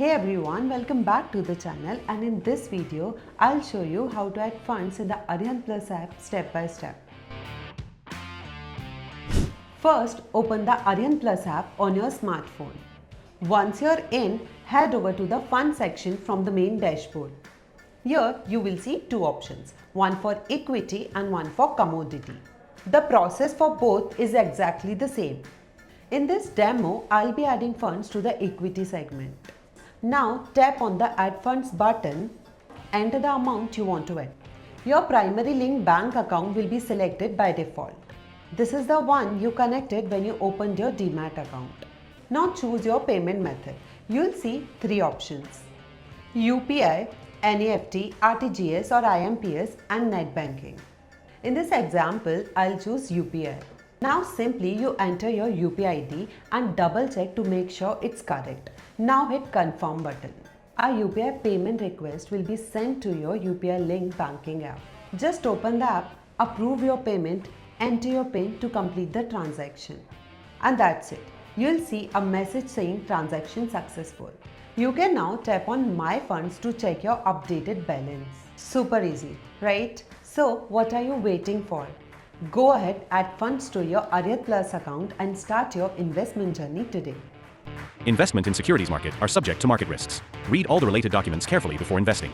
Hey everyone, welcome back to the channel, and in this video I'll show you how to add funds in the Arihant Plus app step by step. First, open the Arihant Plus app on your smartphone. Once you're in, head over to the Fund section from the main dashboard. Here you will see two options, one for equity and one for commodity. The process for both is exactly the same. In this demo, I'll be adding funds to the equity segment. Now tap on the Add Funds button, enter the amount you want to add. Your primary linked bank account will be selected by default. This is the one you connected when you opened your Demat account. Now choose your payment method. You'll see three options: UPI, NEFT, RTGS or IMPS and net banking. In this example, I'll choose UPI. Now simply you enter your UPI ID and double check to make sure it's correct. Now hit confirm button. A UPI payment request will be sent to your UPI linked banking app. Just open the app, approve your payment, enter your PIN to complete the transaction. And that's it. You'll see a message saying transaction successful. You can now tap on My Funds to check your updated balance. Super easy, right? So what are you waiting for? Go ahead, add funds to your Arihant Plus account and start your investment journey today. Investment in securities market are subject to market risks. Read all the related documents carefully before investing.